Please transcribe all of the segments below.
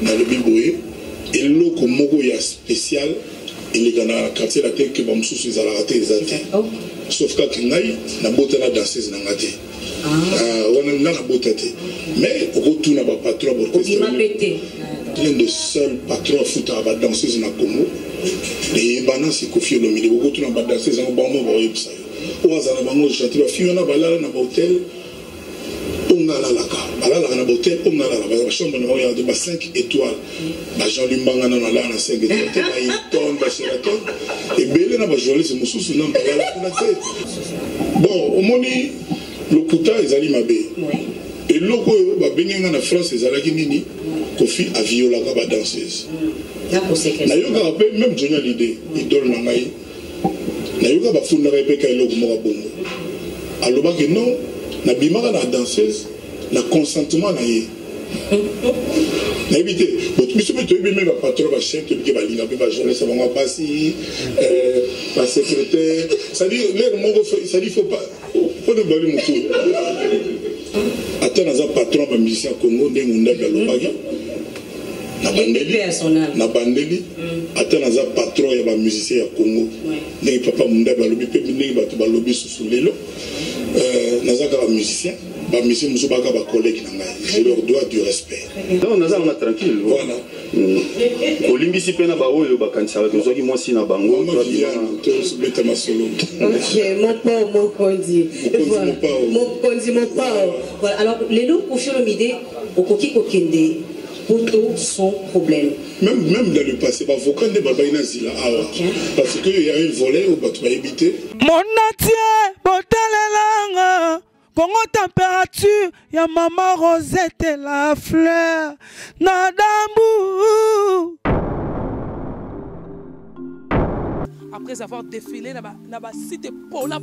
dans le biboé et l'eau moko ya spécial il est dans le quartier la tête que va me soucier à la rater les athées sauf qu'à Kingaï na botte la danseuse na ngate on a na botte mais au retour na ba patron pour que l'un des seuls patrons foot à la danseuse na Congo et bana c'est Kofi Olomide au retour na ba danseuse en bamo ba yebsa o azana bango chanter ba fiona ba la na hôtel on a la balala na hôtel on a la chambre na ya de 5 étoiles ba Jean-Louis Mbanga na la na 5 étoiles ba Hilton ba Sheraton et belé na ba journaliste mususu na balala na tête bon au moni le kuta ezali mabe et loko ba bengenga na France ezalaki nini Kofi a violé la danseuse na yoka même Johnny Hallyday idole na ngai na yoka ba funda ka peka eloko mo bongo aloba que non na bimaka na danseuse na consentement na ye na éviter votre mission peut être même ba patron ba chef que ba linga ba journaliste ba nga passi ba secrétaire ça dit l'air mongo ça dit faut ne bali mutu attends un patron ba musicien Congo ndenge ndaka lobaki na bandeli attends un patron ya ba musicien ya Congo ndenge papa munda ba lobi pe ndenge ba to ba lobi susulelo nazaka ba musicien ba musicien muso baka ba collègue na ngai je leur dois du respect non nazaka tranquille voilà olimbisi pena ba oyo ba kanisa ba tozoki mwasi na bango tous beta masolo mon kondi voilà alors les loups Kofi Olomide au koki kokende pour son problème même dans le passé ba vocal de baba inazila parce que il y a un volet au batu ba éviter mon natie botalelanga Congo température ya maman Rosette la fleur Nadambu. Après avoir défilé na ba site Pola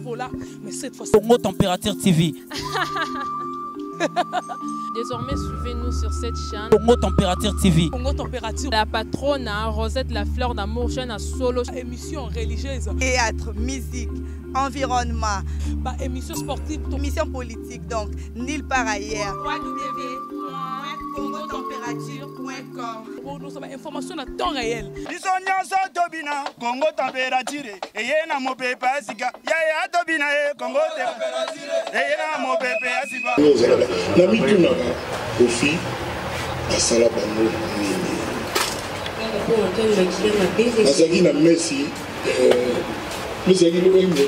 mais cette fois Congo Température TV. Désormais, suivez-nous sur cette chaîne. Congo Température TV. Congo Température. La patronne Rosette la fleur d'amour, chaîne à solo. Émission religieuse. Théâtre, musique, environnement. Bah, émission sportive. Émission politique, donc, nulle part ailleurs. www.congotempérature.com. Pour nous avons information à temps réel. Congo Température. Et il y a mon pépé Asika. Yaya Tobina, Congo Température. Et il y a mon pépé Asika. La mituna Kofi asala bango nini. Nazaki na Messi. Nazaki le wenge.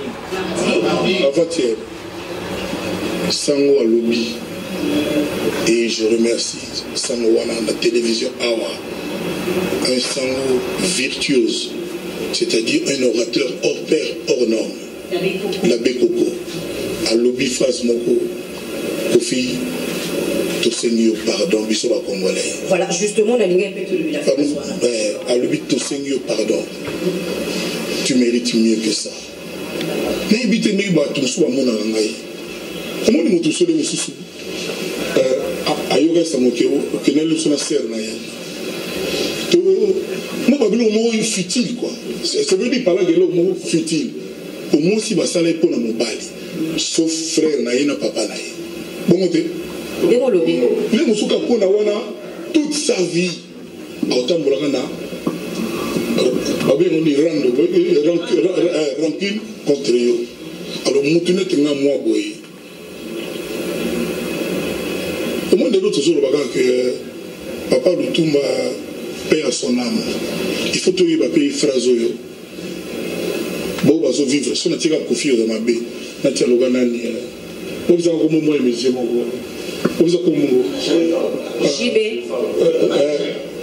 Avant-hier. Sango alobi. Et je remercie Sango wana la télévision Awa. Un Sango virtuose. C'est-à-dire un orateur hors pair, hors norme. L'abbé Coco. Alobi phrase moko. Kofi. Pardon, Congolais. Voilà, justement, la ligne est peut-être la pardon. Tu mérites mieux que ça. Mais évitez de me tout soit mon angai. Comment nous tous les sous ayoga samokeo, que nous sommes serre na ya. To moi ba bilo mo futile quoi. Ça veut dire par là que le mot futile. Au moins si ba sala pour na mobali. Sauf frère na yena papa na ye. Bon te les musuka pona wana toute sa vie autambolaka na babengoni rancune contre yo alors mutune tenga moi boy au monde de l'autre jour que papa Lutumba paie à son âme il faut toujours payer phrase yo bon bazo vivre son atika Kofi dans ma baie na tia logana ni vous avez comme moi monsieur mon vous avez comme JB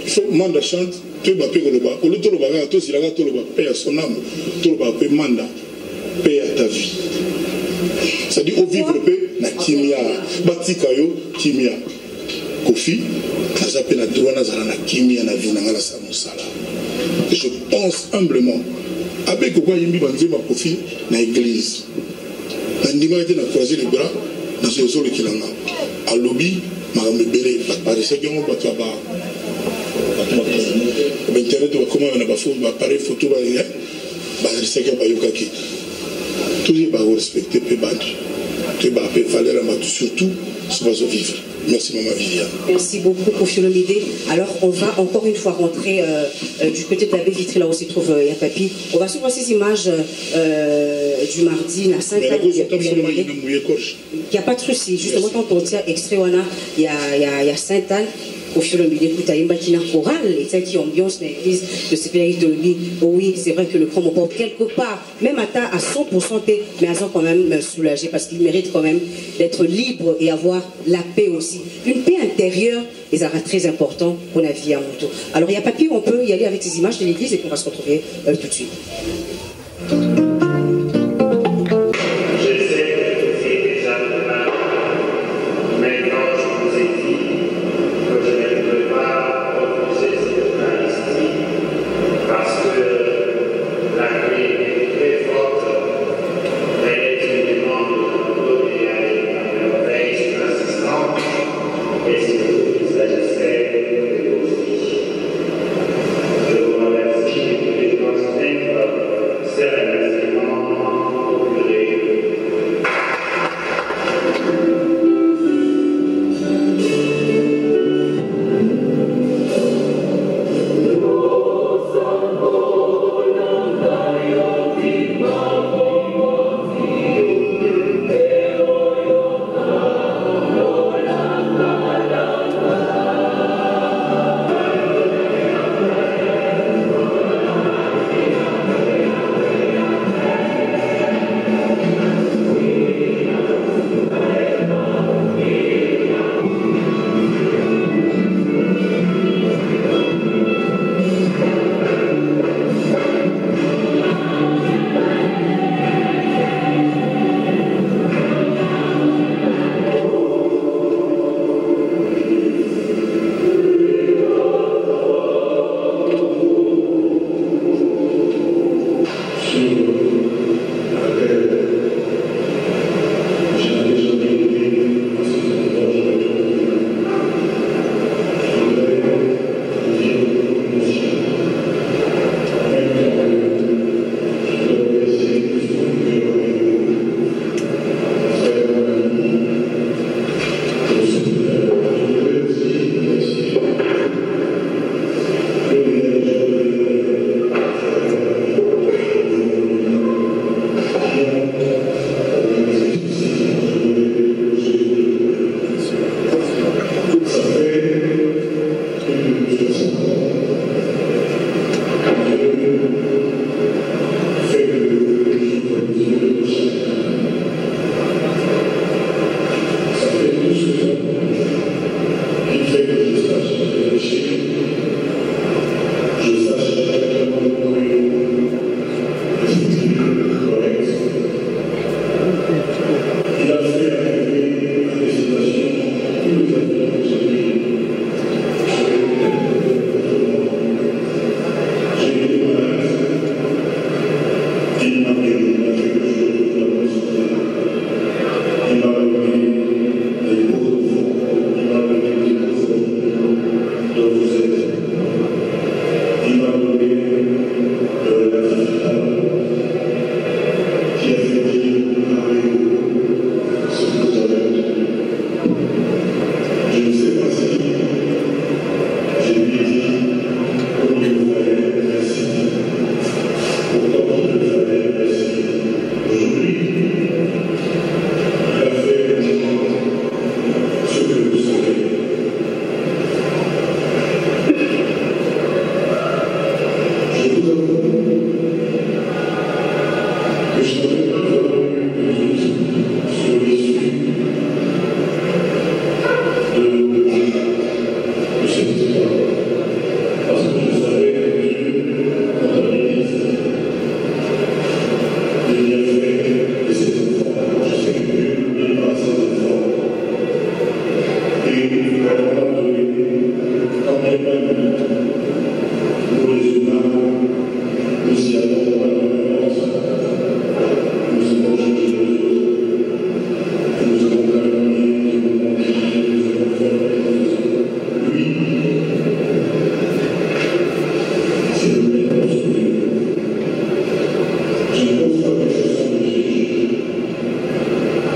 il faut manda chante tu vas payer le bas au lieu de le bagarre toi si la gâteau le bas paye à son âme tu le bas paye manda paye à ta vie ça dit au vivre paye na kimia batika yo kimia Kofi ça s'appelle na droit na zala na kimia na vie na ngala sa musala je pense humblement avec quoi yimbi banzima Kofi na église na ndima était na croiser les bras dans ce sol qui l'a à lobby madame Belé par ce qui ont battu là-bas internet comment on a pas photo appareil photo ba ce qui ba yokaki toujours ba respecter pe battu que valeur surtout ce va vivre. Merci Maman Viviane. Merci beaucoup Kofi Olomide. Alors on va encore une fois rentrer du côté de la baie vitrée, là où se trouve Yapapi. On va suivre ces images du mardi à Sainte-Anne. Il n'y a pas de souci. Justement, quand on tient extrait, il y a Sainte-Anne. Au fur et à mesure, il y a une machine chorale et celle qui ambiance l'église de ce pays de l'Obi. Oui, c'est vrai que le chrome porte quelque part, même à 100%, mais à quand même soulagé parce qu'il mérite quand même d'être libre et avoir la paix aussi. Une paix intérieure, et ça sera très important pour la vie à Monto. Alors, il y a papier, on peut y aller avec ces images de l'église et puis on va se retrouver tout de suite.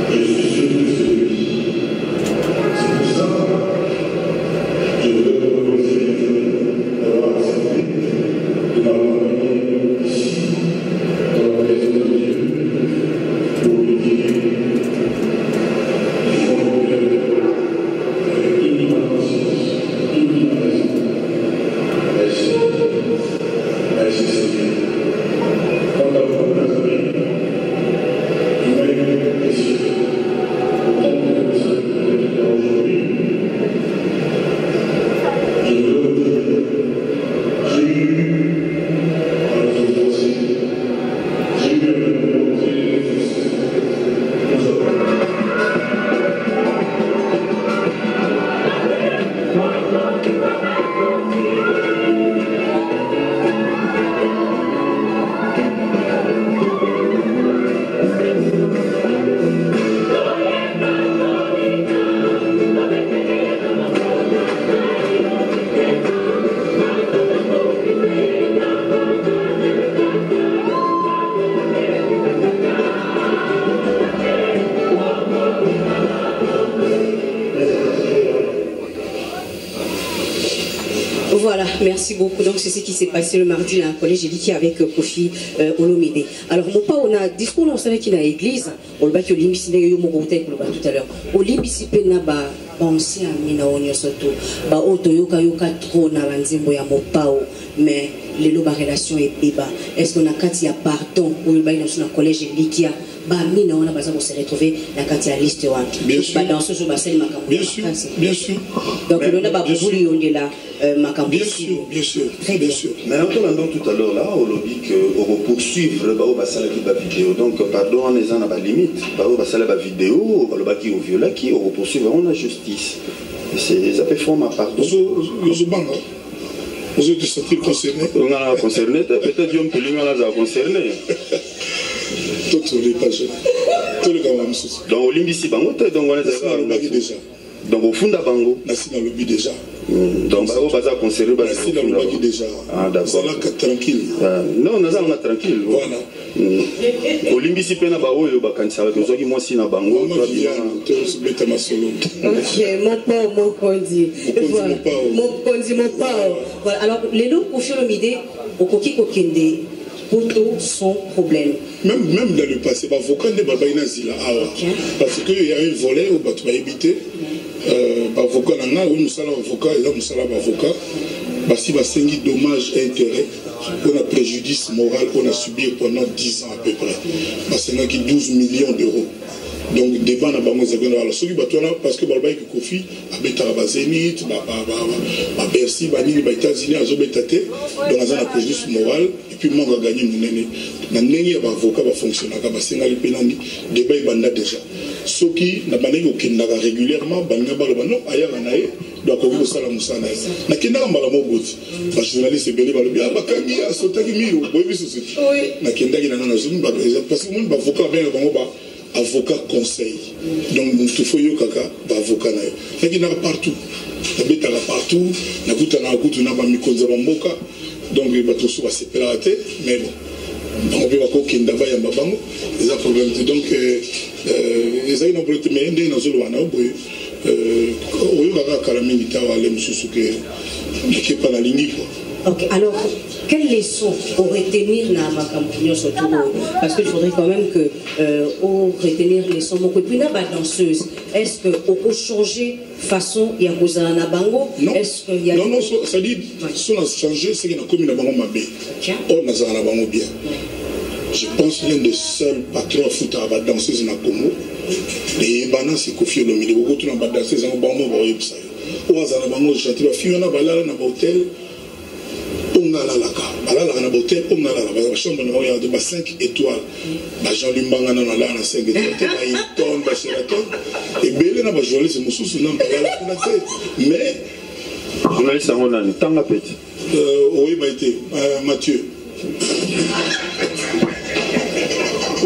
Je Voilà, merci beaucoup. Donc c'est ce qui s'est passé le mardi dans le collège Eliki avec Kofi Olomide. Alors mon pas on a discours on savait qu'il a église, on le bat que l'imbici n'est pas tout à l'heure. Au limbici pena ba ancien mina onyo soto ba oto yoka trop na banzembo ya mopao mais les loba relation et beba. Est-ce qu'on a quand il y a pardon ou le bail dans le collège Eliki ba mina on a besoin de se retrouver la quand il y a liste one. Bien sûr. Dans ce jour ba c'est makambo. Bien sûr. Bien sûr. Donc on a ba bouli on est là. Bien sûr, bien sûr, très bien. sûr. Mais en tout à l'heure là, on lobby qu'on va poursuivre le vidéo. Donc pardon, on est en la limite. La vidéo, on va qui au viola qui on va poursuivre en la justice. Ça fait forme à pardon. Vous êtes sentir concerné? On a concerné, peut-être Dieu me l'a concerné. Tout le pas jeune. Tout le gars donc au limbi si bango, donc on est déjà. Donc au fond d'Abango. Nassi dans le lobby déjà. Donc on va conserver Nassi dans le lobby déjà. Ah d'accord. Ça là tranquille. Non, on a tranquille. Voilà. Au limbi si pena ba oyo ba kanisa ba tozoki moi si na bango. Toi bien, tu es bête ma solo. Ok, mon pao, mon kondi. Mon kondi, mon pao. Voilà. Alors les lots Kofi Olomide au koki kokende. Poto sans problème. Même dans le passé, avocat ne va pas parce qu'il y a un volet où tu vas éviter. Avocat n'a pas nous sommes avocat et là nous sommes avocat. Si va sengi dommage et intérêt, on a préjudice moral qu'on a subi pendant 10 ans à peu près. C'est 12 millions d'euros. Donc débat na bango ezakona wala soki bato na parce que balba ki Kofi abetaka ba Zénith ba Bercy ba nini ba États-Unis azobetate donc azana préjudice moral et puis moi va gagner munene na ndenge ba avocat ba fonctionnaka ba sengali penani débat ibanda déjà soki na banenge okendaka régulièrement banga baloba non ayaka na ye donc ko sala musana na kendaka mbala moboti ba journaliste belé balobi abakangi asotaki miro boyebi société na kendaki na na zumi ba parce que mon ba avocat ben bango ba avocat conseil. Donc, il faut que avocat na yo. Partout. Partout. Donc, il va tout se séparer. Mais bon. On peut voir qu'il y a des problèmes. Donc, il y a un problème. Mais il y a un problème. Ok, alors, quelles leçons au retenir dans ma campagne surtout parce qu'il faudrait quand même que au retenir les leçons et puis dans la danseuse est-ce que on peut changer façon il y a cause na bango est-ce qu'il y a non ça dit si on a changé c'est qu'il y a comme na bango mabé on na za na bango bien je pense l'un des seuls patrons futa ba danseuse na Congo et bana c'est Kofi Olomide beaucoup tout na ba danseuse na bango ba yebisa o za na bango chanter ba fiona balala na hôtel on a la hôtel, on a la chambre de 5 étoiles. Jean-Louis Mbangana na la 5 étoiles, Hilton, Sheraton. Et Bélé n'a pas joué, c'est mon sous nom. Mais. Journaliste, on a un temps à péter. Oui, Mathieu.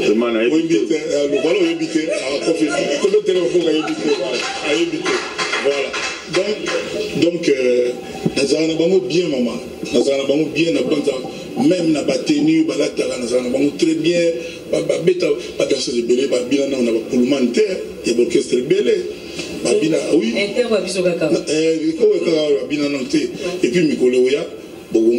Le ballon est habité. Voilà. Donc, nous bien, maman. Nous bien, même na batenu, très bien. Pas danseuse de Bélé, on a pour le manter, et l'orchestre Bélé. Oui. Et puis, Mikoloya. Bon, on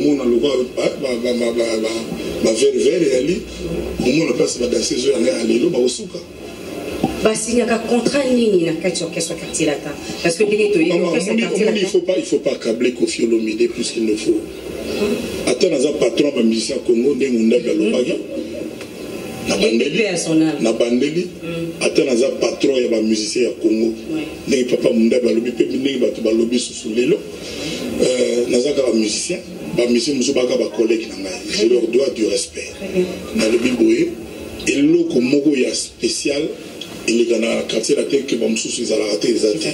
il faut pas accabler Kofi Olomide plus qu'il ne faut. Attends, un patron de musicien Congo, des mondes na bandeli attends un patron ya musicien ya Congo ndenge papa munda balobi pe ndenge bato balobi susu lelo nazaka ba musicien musu baka ba collègue na ngai je leur dois du respect na lobi boye eloko moko ya spécial eleka na quartier la tête que ba mususu ezalaka te eza te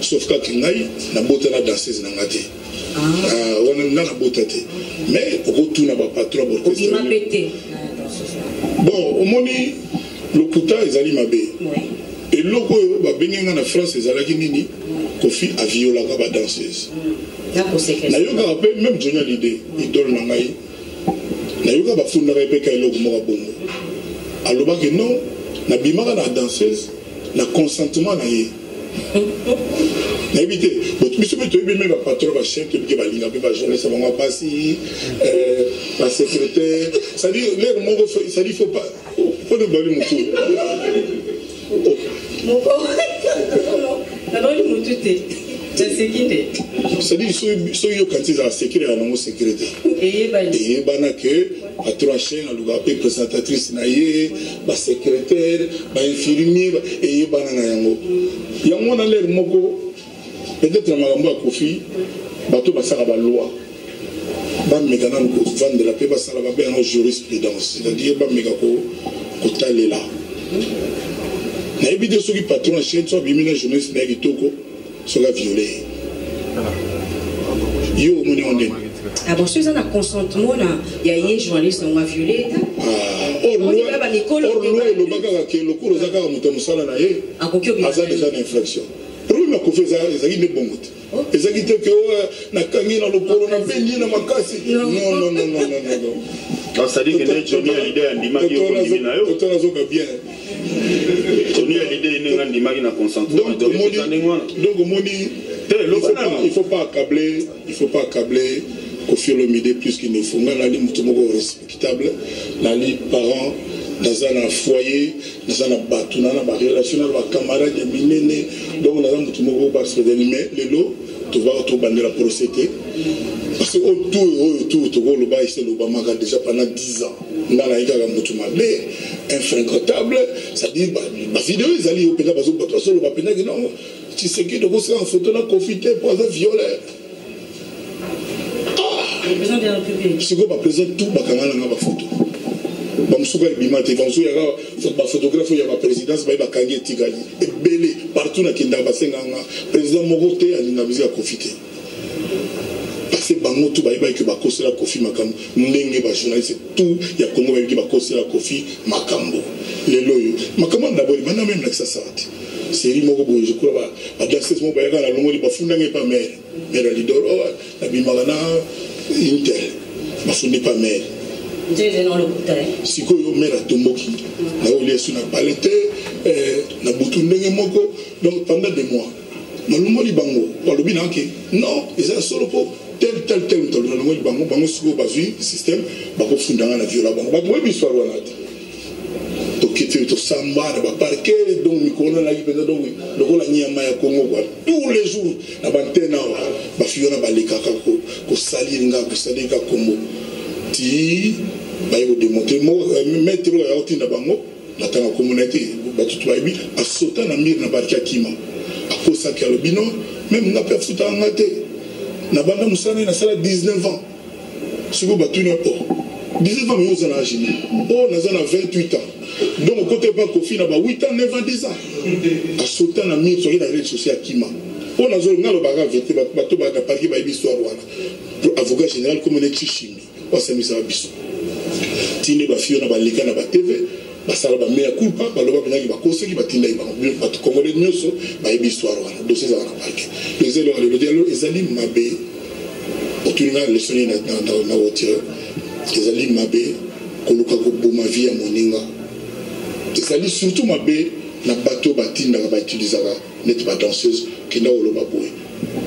sauf ka ngai na botela danseuse na nga te wana nga na bota te mais okotuna ba patron orchestre bon, au moni, le Kuta est allé mabé. Et l'autre, en France, ils allaient nini, Kofi a violé la danseuse. Nayoka rappelle même Johnny Hallyday, idole nangai. Nayoka ba funda répéter l'autre mora bongo. Alors que non, na bimaka la danseuse, na consentement na yé. évité. Monsieur même le patron, le chef, le balinga, le journaliste, le passi, la secrétaire. Ça dit, ça dit, il faut pas. Faut ne pas lui montrer. C'est-à-dire, ceux qui ont la sécurité, ils ont sécurité. Et que la trois chaînes, la présentatrice, la secrétaire, l'infirmier, et il y a un l'air moko, peut-être que je suis Kofi, bateau basara la loi. Bamegana nous vendre la paix, basara la en jurisprudence. C'est-à-dire, Bamegako, Kotale là. Na évité ceux qui patron chaîne, soit bien la jeunesse, n'a vitoko. Sera violé. Yo, mon est. Ah bon, si vous avez un consentement, il y a des journalistes qui ont violé. Or, loi, le bagage qui est le cours aux agarres, nous sommes là, à déjà une infraction. Pour lui, ma fait ça, ils ont des bons mots. Ils ont dit que na kangi na lokolo na bendi na makasi. Non. Ça dit que Johnny a l'idée à l'image de bien. Johnny a l'idée de l'image na consentement. Donc, il faut pas accabler Kofi Olomide plus qu'il ne faut. Même la ligne respectable, la ligne parents, dans un foyer, dans un bateau, dans un relation avec les camarades, les minés. Donc, on a un petit mot parce que les lots, tu vas retrouver la procédure. Parce que tout, le bas, c'est le Bamaka déjà pendant 10 ans. On a mais infréquentable, ça dit, la vidéo, ils allaient au pénal, parce que le pénal, non, tu sais qui, donc, c'est en photo, là, confité pour un violeur. Le président de la République. Si vous présentez tout, vous avez une photo. Photographe, il y a la présidence, il y a Kangi Tigali. Et belé, partout dans le président Mogote a dit à profiter. Parce que Bango, tout le monde a la Kofi Makambo. N'engé pas journaliste, tout, il y a Congo qui a la Kofi Makambo. Les loyaux. Makambo d'abord, il y a même ça. C'est Mogo, je crois, à Dasses Mogo, il y a la longue, il y a Fundang et pas mère. Mère à l'idole, la Bimarana, Intel. Ma Fundé pas mère. Si vous avez un tomoki, vous avez un palette, vous avez un moko, donc pendant des mois. Mais nous avons dit non, c'est solo pour tel, nous avons dit système, nous avons fait un violence. Nous avons dit l'histoire. Donc, il samba, il parquet, donc, il y a tous les jours, il y a antenne, il y a ti ba yo démontrer mettre ya oti na bango na tanga communauté ba tout ba bi a sauter na mir na barka kima a kosa ka lobino même na peur futa ngate na banda musana na sala 19 ans siko ba tuna po 19 ans yo zana jini o na zana 28 ans donc côté ba Kofi na ba 8 ans 9 ans 10 ans a sauter na mir sur la réseau social kima o na zo ngalo ba vete ba to ba ka parki ba histoire wana avocat général comme on est chimi c'est mis à biso. Tine ba fiona ba lika na ba TV, ba sala ba mea culpa, ba loba bina ki ba kose ki ba tinda ba ba congolais nyoso ba yebi histoire wana. Dossier za wana parke. Les éléments le dialogue ezali mabe. Otulinga leçonner na voiture. Ezali mabe koluka ko boma vie ya moninga. Ezali surtout mabe na bateau ba tinda ba utilisaka net ba danseuse ki na oloba boy.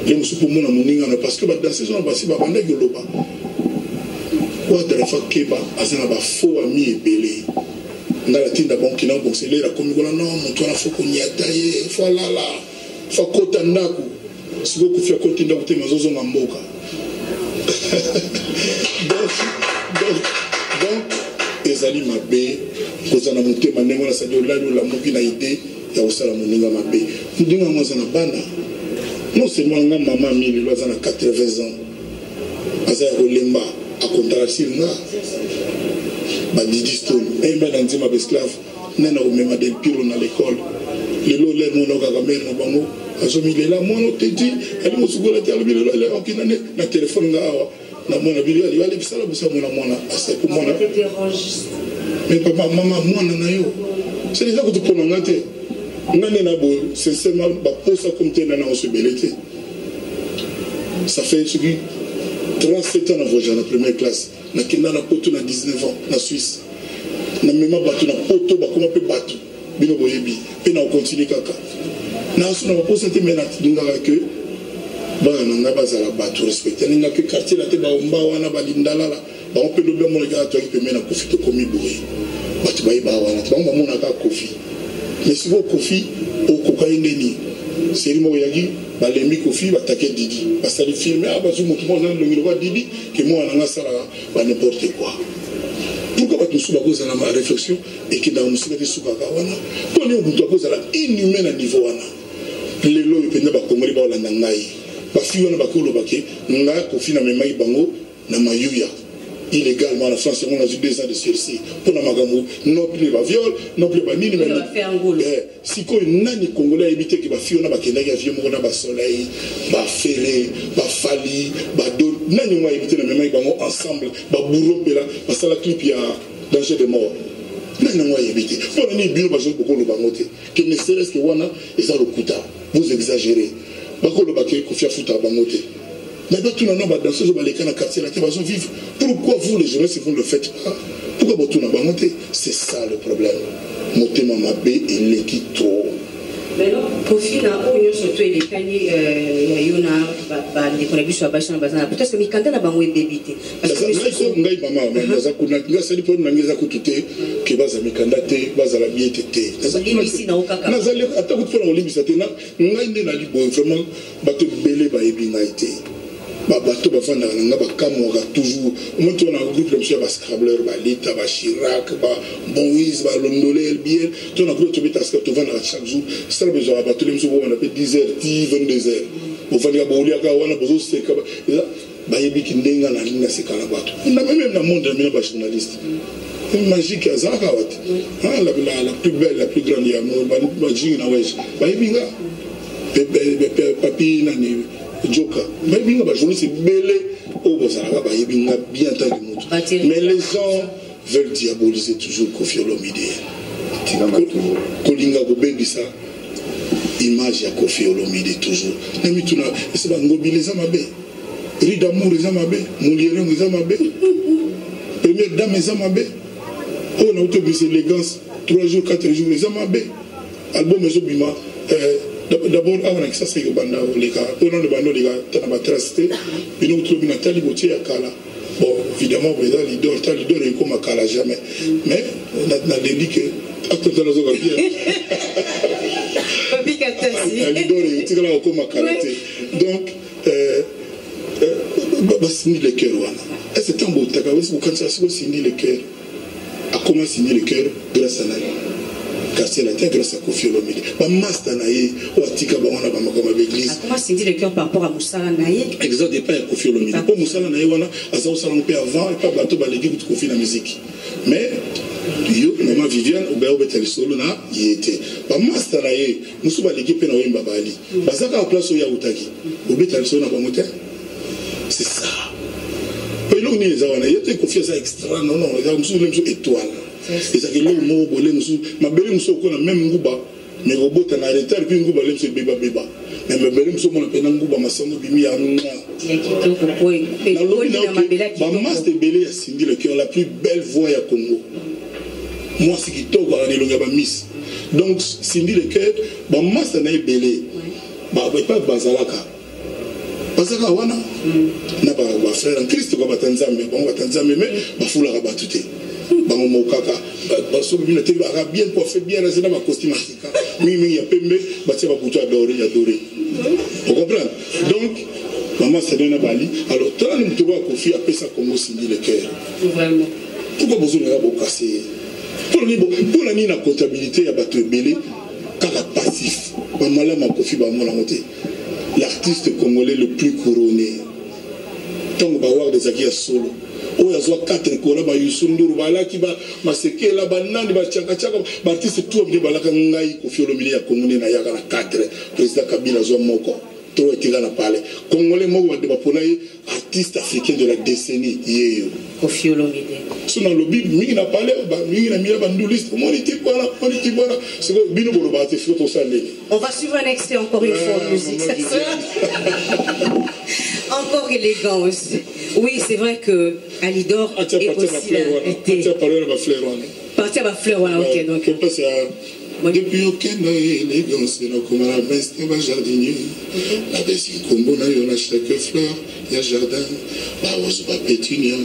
Les musu pour mona moninga parce que ba danseuse on ba si ba banda ki loba. Quoi de la fois Keba, Azana ba faux ami et belé. Dans la tine d'abord qui n'a pas conseillé la commune, non, mon toit, il faut qu'on y attaille, il faut là, il faut qu'on t'en a. Si vous faites côté d'un côté, mais vous en m'emboca. Donc, Ezali Mabé, vous en avez monté, ma némo, ça dit, là, la mobile a idée, il y a aussi la moninga Mabé. Vous dites, moi, j'en ai bana. Non seulement, maman, il y a 80 ans. Azaya Olemba. A contracir nga ba Didi Stone et ben dans ma esclave nena au même del piro na l'école le lo le mon ga mère na bango azomi le la mon te dit ali mo sugola te ali le okina na téléphone nga na mona bili ali wale bisala busa mona asa ko mona mais papa maman mona na yo c'est déjà que tu prends ngate ngane na bo sincèrement ba posa comme te na on se belete ça fait ce qui 37 ans dans la première classe. Na kenda na poto na 19 ans na Suisse. Na mema bato na poto ba comment peut bato. Bino boyebi. Et na continue kaka. Na suna ba posa te mena tinga que bana nanga bazala bato respecté ninga ke quartier la te ba omba wana balindala la ba on peut le bien mon gars toi qui peut mettre Kofi to komi boy bato ba iba wana ba mona ka Kofi mais si vous Kofi au kokaineni série mo yagi ba lembi Kofi ba take Didi parce que le film ah ba zumo tout monde le ngiro Didi que moi nanga sala ba n'importe quoi. Pourquoi pas tout ça cause na ma réflexion et que dans musique de subaka wana to ni obuto cause la inhumaine à niveau wana les lois penda ba komori ba la ngai ba fi wana ba kolo bake nga Kofi na memai bango na mayuya illégalement en France on a eu 2 ans de sursis pour la magamu non plus ba viol non plus ba nini mais si ko nani congolais éviter que ba fi wana ba kenda ya vieux mo na ba soleil ba ferré ba fali ba do nani moi éviter na memai bango ensemble ba bourro pela ba sala clip ya danger de mort nani moi éviter pour ni bino ba beaucoup le bango te que ne serait-ce que wana et ça le kuta vous exagérez ba ko le baké Kofi futa bango te. Mais tout le monde va danser dans les quartiers là qui vont vivre. Pourquoi vous les journalistes vous ne le faites pas? Pourquoi vous tournez à monter? C'est ça le problème. Monter ma bé et l'équito. Mais non, Kofi n'a pas surtout les cani yona les collègues sur la bâche en bazar. Peut-être que Mikanda n'a pas eu débité. Parce que ngai maman, naza kuna ngasa lipo nangeza kutute que baza Mikanda te, baza la biete te. Ici na okaka. Naza le atakutu na olimbi satena ngai ne na libo vraiment bato belé ba ebinga été. Bato bafanda nga bakamwaka toujours moto na groupe de monsieur Scrabbleur balita ba Chirac ba Moïse ba Londolé Elbiel to na groupe to bitaska to vanda chaque jour ça besoin bato les monsieur on appelle 10h 22h au fandi ba olia ka wana bozo seka ba yebi kindenga na linga sekala bato na même na monde na ba journaliste magique azaka wat la plus belle la plus grande ya ba jinga na wesh ba yebi nga papi na ni Joka, mais bien c'est belé au Bozara, bien tant mais les gens veulent diaboliser toujours Kofi Olomide. Kolinga Bobebisa, image à Kofi Olomide toujours. Namituna, c'est pas mobiliser ma bé. Ridamour les amabé, Moulieren les amabé. Première dame les amabé. On a autobus élégance, 3 jours, 4 jours les amabé. Album Zobima. D'abord, avant que ça c'est au banda les gars, au nom de bando les gars, t'as pas tracé, et nous trouvons Nathalie Gauthier à Kala. Bon, évidemment, les leaders est comme à Kala jamais. Mais on a dit que après dans la zone bien. Papi Katasi. Les leaders est là comme à Kala. Donc, bah signer les cœurs voilà. Et c'est un beau taga, vous quand ça se signer les cœurs. A comment signer les cœurs grâce à Nani. Car c'est la terre grâce à Kofi Olomide. Ba master naïe, ou atika ba wana ba makoma l'église. Comment c'est dit le cœur par rapport à Moussala naïe? Exemple de pas Kofi Olomide. Pour Moussala naïe wana, asa au salon pe avant et pas bateau ba l'église de Kofi la musique. Mais yo maman Viviane ou ba obetali solo na yete. Ba master naïe, musu ba l'église pe na wemba bali. Ba saka en place ya utaki. Obetali solo na ba moteur. C'est ça. Pe lo ni les awana, yete Kofi ça extra non non, ya musu le musu étoile. Et ça que l'homme m'a bolé ma belle muso qu'on a même ngouba mais robot en arrêté puis ngouba l'aime se béba mais ma belle muso mon appelle ngouba ma sango bimi ya nga ma master belé a Cindy le cœur la plus belle voix à Congo moi c'est qui toque à l'élonga ba miss donc Cindy le cœur ba master na belé ba pas bazalaka parce que wana na ba frère en Christ ko batanzambe bon batanzambe mais ba fula ka batute bango mokaka baso bina te ba bien coiffé bien rasé dans ma costume africain mi ya pembe ba tia ba buto adoré vous comprenez donc maman c'est dans Bali alors tant le mutuba Kofi a pesa Congo signer le cœur vraiment pourquoi besoin de ba casser pour la ni na comptabilité ya bato belé kala passif ba malama Kofi ba mona monter l'artiste congolais le plus couronné tant ba voir des akia solo o ya zwa 4 kola ba Yusunduru bala ki ba masekela banani ba chaka ba artiste tout bi balaka ngai Kofi Olomide ya Congolais na yaka na 4 président Kabila zwa moko to etika na pale Congolais moko ba pona artiste africain de la décennie yeyo Kofi Olomide suna lobi mingi na pale ba mingi na mira banduliste moniti voilà c'est bino bolo ba te photo ça. On va suivre un extrait encore une fois de musique encore élégance. Oui, c'est vrai que Alidor est aussi là. Partir à ma fleur, ok. Donc. Depuis aucun élégance, on a comme la beste un jardinier. La baisse combo na yo na chaque fleur, il y a jardin, ba rose, ba pétunia,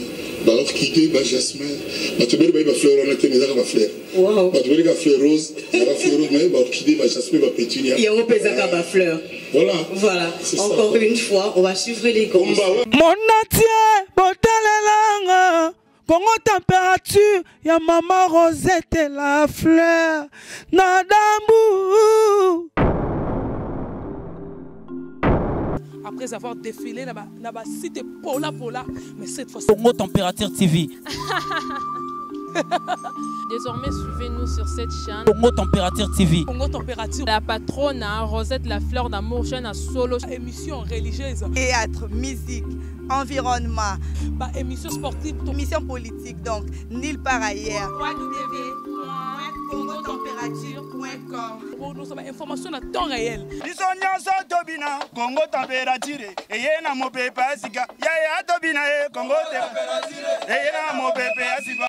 ba orchidée, ba jasmin. Ba tu belle ba fleur on a tenu ça ba fleur. Wow. Ba tu belle fleur rose, ba fleur rose mais ba orchidée, ba jasmin, ba pétunia. Et on pèse à ba fleur. Voilà. Voilà. Encore une fois, on va suivre les gosses. Mon atier, botalelanga. Congo température, ya maman Rosette et la fleur. Nadambu. Après avoir défilé là-bas, site Pola, mais cette fois Congo Température TV. Désormais, suivez-nous sur cette chaîne. Congo Température TV. Congo Température. La patronne, Rosette la fleur d'amour, chaîne à solo. Émission religieuse. Théâtre, musique, environnement. Bah, émission sportive. Émission politique, donc, nulle part ailleurs. www.congotempérature.com. Pour nous avons information à temps réel. Congo Température. Et na mo pepa sika. Ya tobina Congo Température. Et na mo pepa sika.